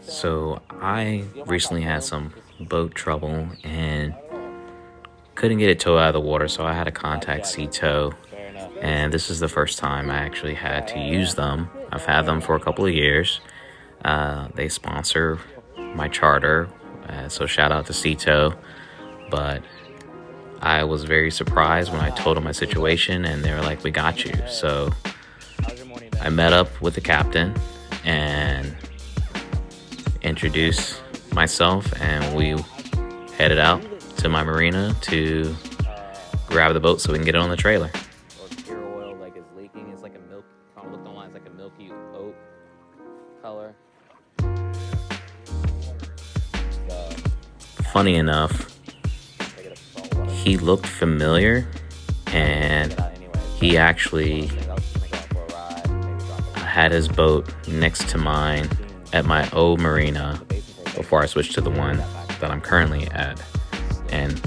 So I recently had some boat trouble and couldn't get it towed out of the water, so I had to contact Sea Tow. And this is the first time I actually had to use them. I've had them for a couple of years. They sponsor my charter, so shout out to Sea Tow. But I was very surprised when I told them my situation, and they were like, "We got you." So I met up with the captain and introduced myself, and we headed out to my marina to grab the boat so we can get it on the trailer. Or gear oil like is leaking. It's like a milk. Kind of looked online. It's like a milky oat color. Funny enough, he looked familiar, and he actually had his boat next to mine at my old marina before I switched to the one that I'm currently at. And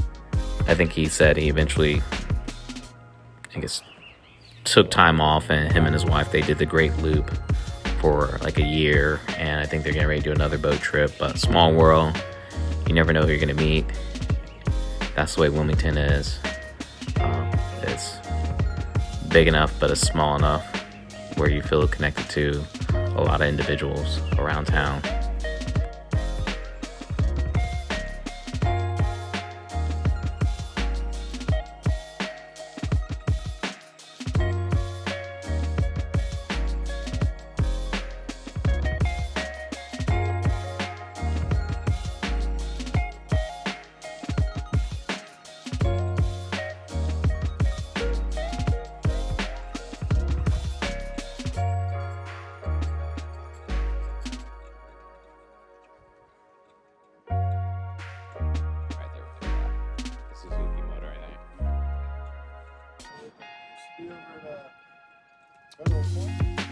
I think he said he eventually, I guess, took time off, and him and his wife, they did the Great Loop for like a year, and I think they're getting ready to do another boat trip. But small world, you never know who you're going to meet. That's the way Wilmington is. It's big enough, but it's small enough where you feel connected to a lot of individuals around town.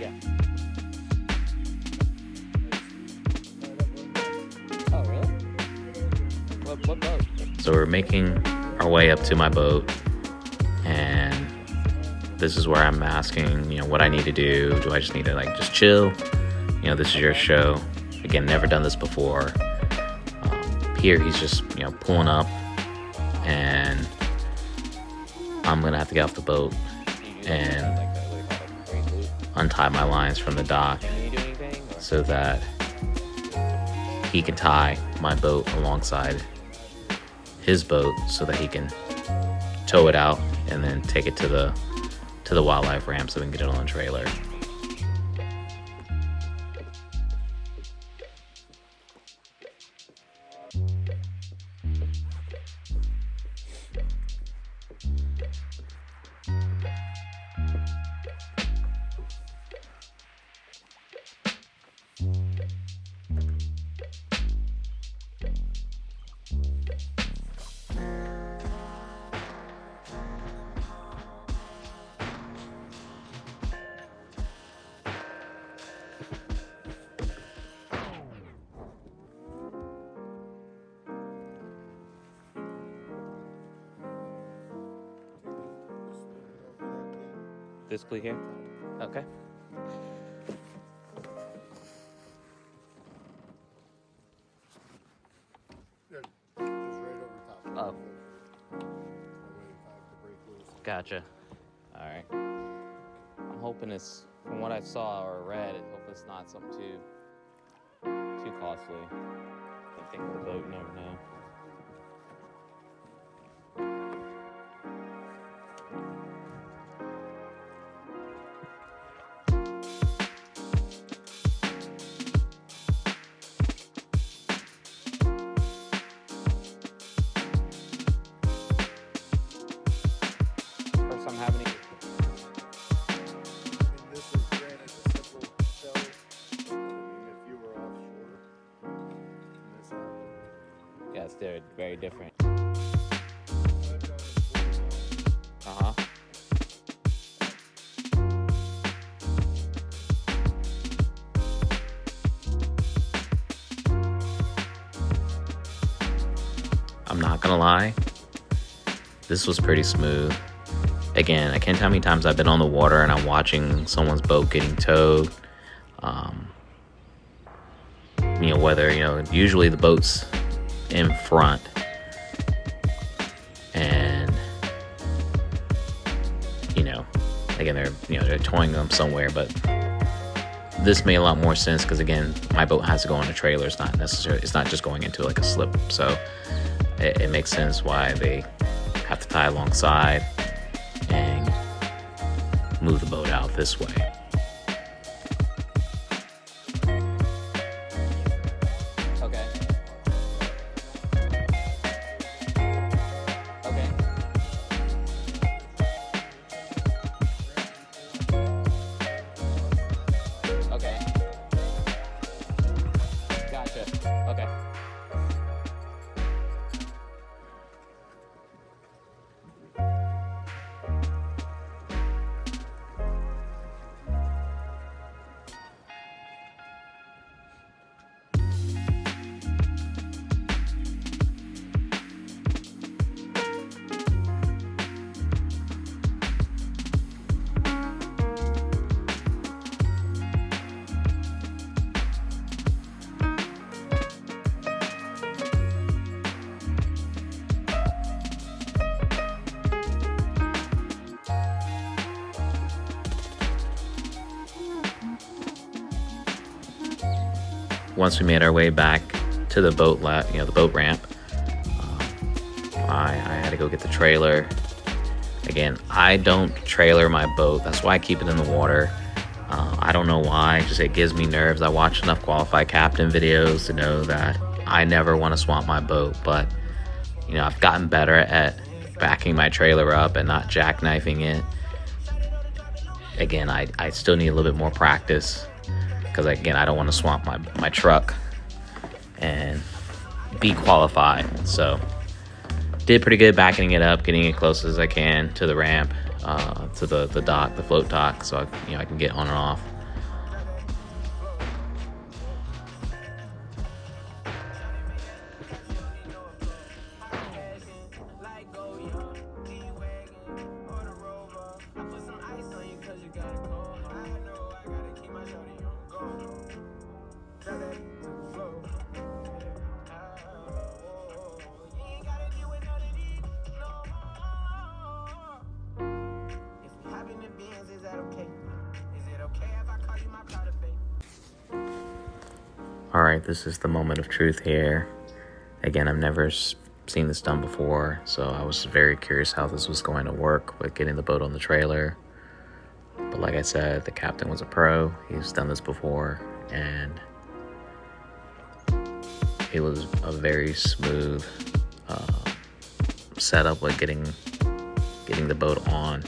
Yeah. Oh, really? What boat? So we're making our way up to my boat, and this is where I'm asking, what I need to do. Do I just need to just chill? This is your show. Again, never done this before. Here he's just, pulling up, and I'm gonna have to get off the boat and untie my lines from the dock so that he can tie my boat alongside his boat so that he can tow it out and then take it to the wildlife ramp so we can get it on the trailer. This clue here? Okay. Just right over top. Oh. Gotcha. Alright. I'm hoping it's, from what I saw or read, I hope it's not something too costly. I think with a boat, you never know. First time having it. This is granted a simple shell. If you were offshore, this happened. Yes, they're very different. I've done it before. Uh-huh. I'm not gonna lie, this was pretty smooth. Again, I can't tell how many times I've been on the water and I'm watching someone's boat getting towed. whether, usually the boat's in front and, again, they're towing them somewhere, but this made a lot more sense because, again, my boat has to go on a trailer. It's not just going into like a slip. So it makes sense why they have to tie alongside and move the boat out this way. Okay. Okay. Okay. Gotcha. Okay. Once we made our way back to the boat the boat ramp, I had to go get the trailer. Again, I don't trailer my boat. That's why I keep it in the water. I don't know why. Just it gives me nerves. I watch enough Qualified Captain videos to know that I never want to swamp my boat. But I've gotten better at backing my trailer up and not jackknifing it. Again, I still need a little bit more practice. Because, again, I don't want to swamp my truck and be qualified. So, did pretty good backing it up, getting it close as I can to the ramp, to the dock, the float dock, so I can get on and off. Alright, this is the moment of truth here. Again, I've never seen this done before, so I was very curious how this was going to work with getting the boat on the trailer. But like I said, the captain was a pro. He's done this before, and it was a very smooth setup with getting the boat on.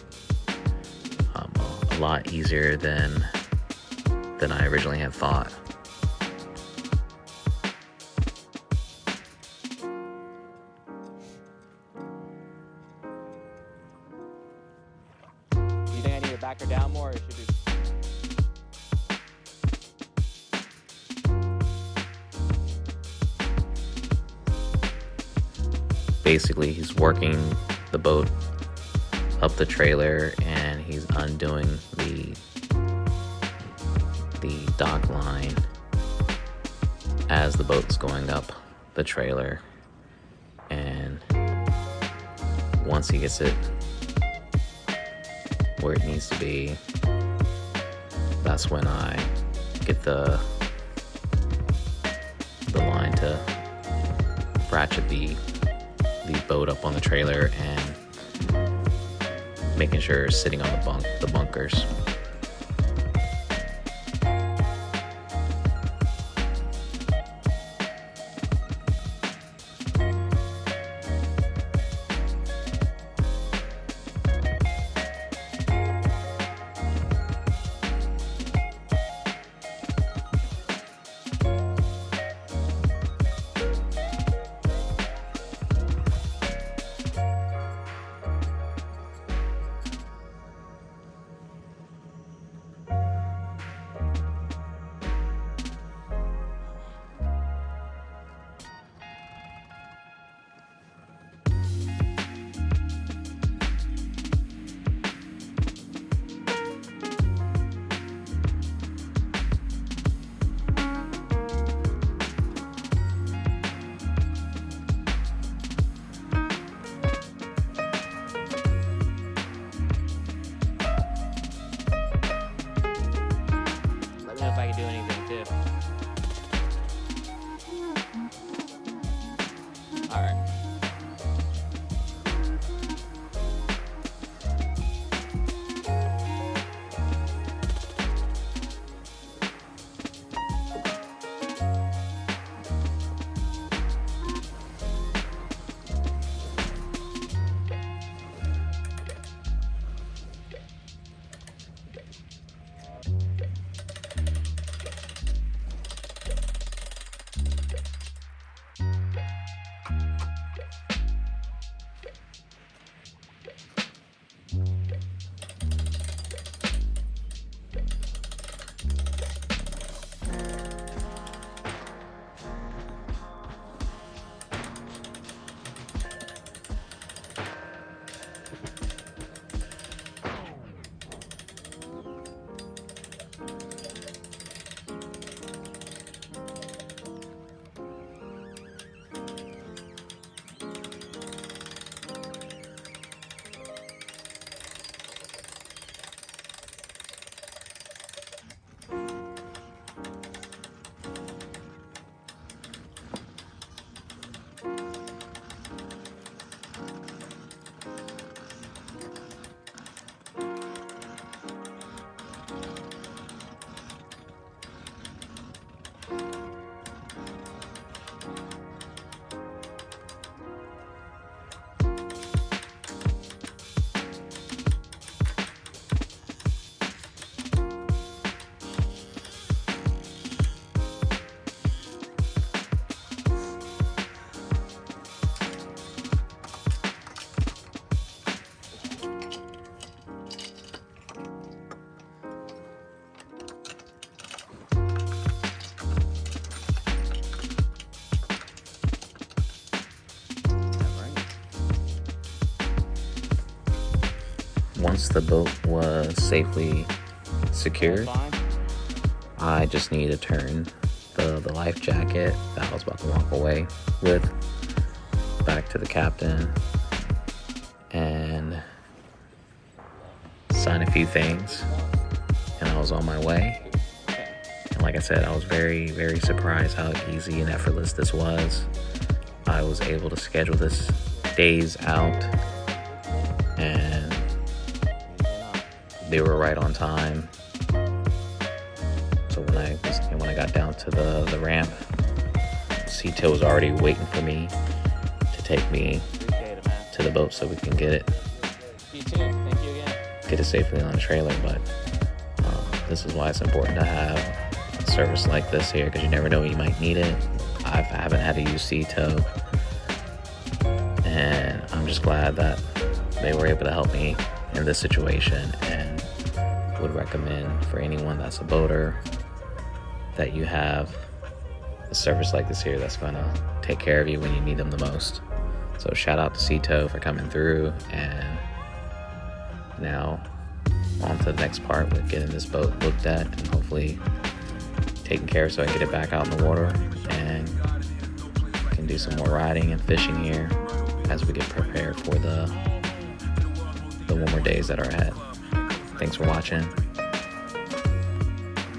A lot easier than I originally had thought. You think I need to back her down more, or should we? Basically, he's working the boat up the trailer and he's undoing the dock line as the boat's going up the trailer. And once he gets it where it needs to be, that's when I get the line to ratchet the boat up on the trailer and making sure it's sitting on the bunkers. once the boat was safely secured, Fine. I just needed to turn the life jacket that I was about to walk away with back to the captain and sign a few things, and I was on my way. And like I said, I was very, very surprised how easy and effortless this was. I was able to schedule this days out, and they were right on time. So when I got down to the ramp, Sea-Tow was already waiting for me to take me Appreciate it, man. to the boat so we can get it You too. Thank you again. safely on the trailer. But this is why it's important to have a service like this here, because you never know when you might need it. I haven't had to use Sea-Tow, and I'm just glad that they were able to help me in this situation, and would recommend for anyone that's a boater that you have a service like this here that's going to take care of you when you need them the most. So shout out to Sea-Tow for coming through, and now on to the next part with getting this boat looked at and hopefully taken care of so I can get it back out in the water and can do some more riding and fishing here as we get prepared for the warmer days that are ahead. Thanks for watching.